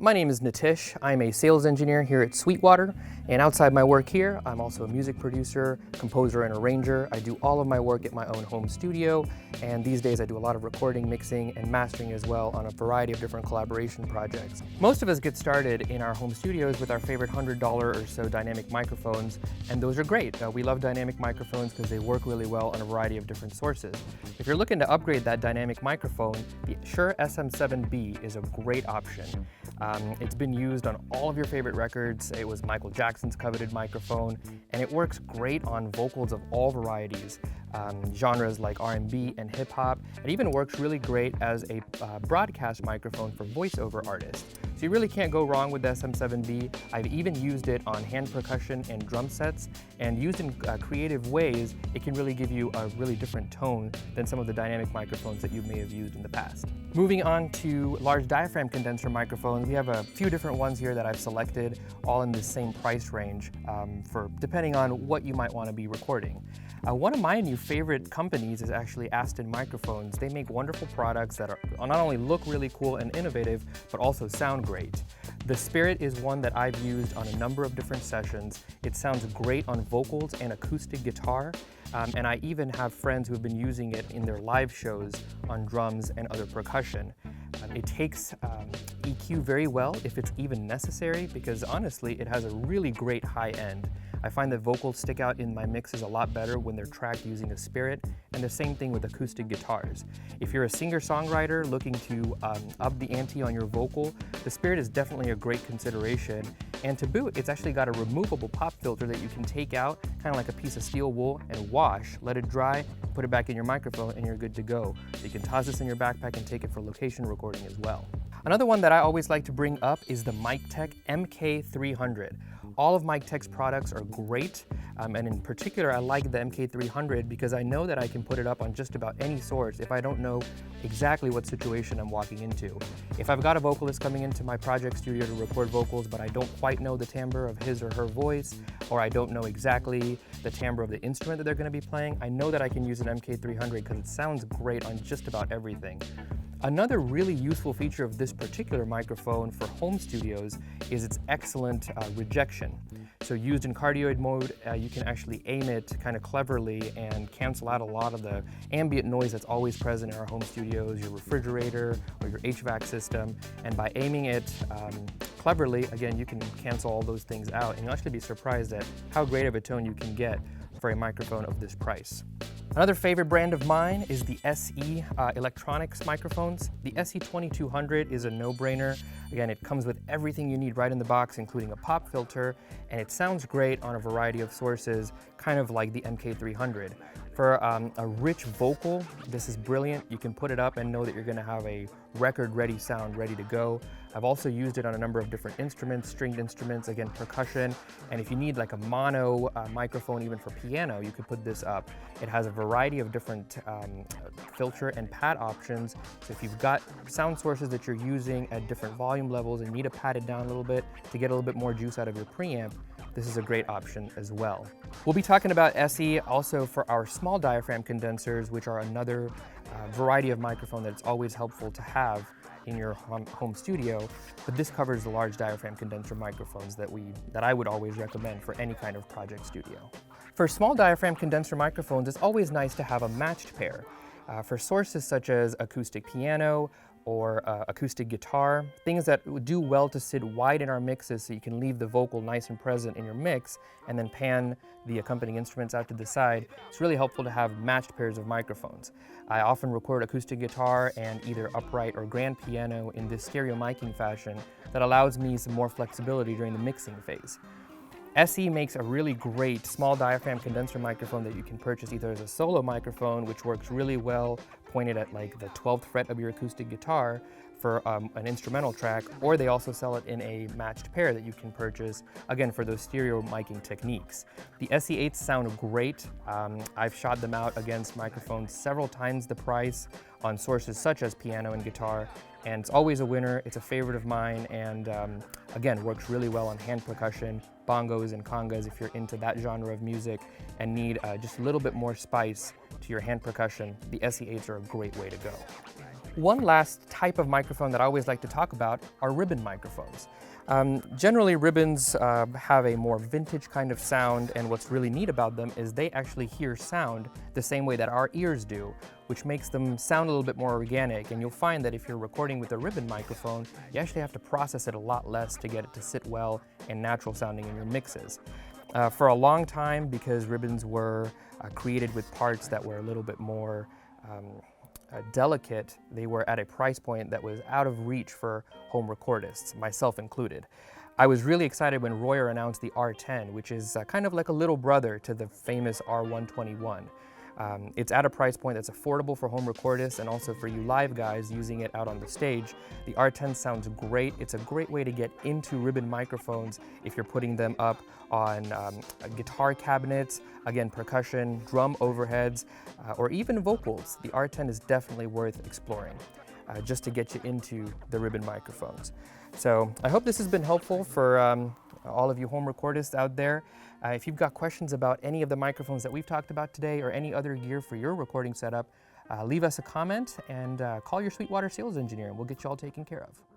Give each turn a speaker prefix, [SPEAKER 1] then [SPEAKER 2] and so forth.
[SPEAKER 1] My name is Nitish. I'm a sales engineer here at Sweetwater, and outside my work here, I'm also a music producer, composer, and arranger. I do all of my work at my own home studio, and these days I do a lot of recording, mixing, and mastering as well on a variety of different collaboration projects. Most of us get started in our home studios with our favorite $100 or so dynamic microphones, and those are great. We love dynamic microphones because they work really well on a variety of different sources. If you're looking to upgrade that dynamic microphone, the Shure SM7B is a great option. It's been used on all of your favorite records. It was Michael Jackson's coveted microphone, and it works great on vocals of all varieties, genres like R&B and hip-hop. It even works really great as a broadcast microphone for voiceover artists. So you really can't go wrong with the SM7B. I've even used it on hand percussion and drum sets, and used in creative ways, it can really give you a really different tone than some of the dynamic microphones that you may have used in the past. Moving on to large diaphragm condenser microphones, we have a few different ones here that I've selected, all in the same price range, depending on what you might want to be recording. One of my new favorite companies is actually Aston Microphones. They make wonderful products that not only look really cool and innovative, but also sound great. The Spirit is one that I've used on a number of different sessions. It sounds great on vocals and acoustic guitar, and I even have friends who have been using it in their live shows on drums and other percussion. It takes EQ very well if it's even necessary, because honestly, it has a really great high end. I find that vocals stick out in my mixes a lot better when they're tracked using a Spirit, and the same thing with acoustic guitars. If you're a singer-songwriter looking to up the ante on your vocal, the Spirit is definitely a great consideration. And to boot, it's actually got a removable pop filter that you can take out, kind of like a piece of steel wool, and wash, let it dry, put it back in your microphone, and you're good to go. So you can toss this in your backpack and take it for location recording as well. Another one that I always like to bring up is the MicTech MK300. All of MicTech's products are great, and in particular I like the MK300 because I know that I can put it up on just about any source if I don't know exactly what situation I'm walking into. If I've got a vocalist coming into my project studio to record vocals but I don't quite know the timbre of his or her voice, or I don't know exactly the timbre of the instrument that they're going to be playing, I know that I can use an MK300 because it sounds great on just about everything. Another really useful feature of this particular microphone for home studios is its excellent rejection. So used in cardioid mode, you can actually aim it kind of cleverly and cancel out a lot of the ambient noise that's always present in our home studios, your refrigerator or your HVAC system. And by aiming it cleverly, again, you can cancel all those things out, and you'll actually be surprised at how great of a tone you can get for a microphone of this price. Another favorite brand of mine is the SE electronics microphones. The SE2200 is a no-brainer. Again, it comes with everything you need right in the box, including a pop filter, and it sounds great on a variety of sources, kind of like the MK300. For a rich vocal, this is brilliant. You can put it up and know that you're going to have a record-ready sound ready to go. I've also used it on a number of different instruments, stringed instruments, again, percussion, and if you need like a mono microphone even for piano, you could put this up. It has a variety of different filter and pad options, so if you've got sound sources that you're using at different volume levels and need to pad it down a little bit to get a little bit more juice out of your preamp, this is a great option as well. We'll be talking about SE also for our small diaphragm condensers, which are another variety of microphone that's always helpful to have in your home studio, but this covers the large diaphragm condenser microphones that I would always recommend for any kind of project studio. For small diaphragm condenser microphones, it's always nice to have a matched pair. For sources such as acoustic piano or acoustic guitar, things that would do well to sit wide in our mixes so you can leave the vocal nice and present in your mix and then pan the accompanying instruments out to the side, it's really helpful to have matched pairs of microphones. I often record acoustic guitar and either upright or grand piano in this stereo miking fashion that allows me some more flexibility during the mixing phase. SE makes a really great small diaphragm condenser microphone that you can purchase either as a solo microphone, which works really well pointed at like the 12th fret of your acoustic guitar for an instrumental track, or they also sell it in a matched pair that you can purchase, again, for those stereo miking techniques. The SE8s sound great. I've shot them out against microphones several times the price on sources such as piano and guitar, and it's always a winner. It's a favorite of mine, and again, works really well on hand percussion, bongos and congas if you're into that genre of music and need just a little bit more spice to your hand percussion. The SE8s are a great way to go. One last type of microphone that I always like to talk about are ribbon microphones. Generally, ribbons have a more vintage kind of sound, and what's really neat about them is they actually hear sound the same way that our ears do, which makes them sound a little bit more organic. And you'll find that if you're recording with a ribbon microphone, you actually have to process it a lot less to get it to sit well and natural sounding in your mixes. For a long time, because ribbons were created with parts that were a little bit more delicate, they were at a price point that was out of reach for home recordists, myself included. I was really excited when Royer announced the R10, which is kind of like a little brother to the famous R121. It's at a price point that's affordable for home recordists and also for you live guys using it out on the stage. The R10 sounds great. It's a great way to get into ribbon microphones if you're putting them up on guitar cabinets, again, percussion, drum overheads, or even vocals. The R10 is definitely worth exploring just to get you into the ribbon microphones. So I hope this has been helpful for all of you home recordists out there. If you've got questions about any of the microphones that we've talked about today or any other gear for your recording setup, leave us a comment and call your Sweetwater sales engineer and we'll get you all taken care of.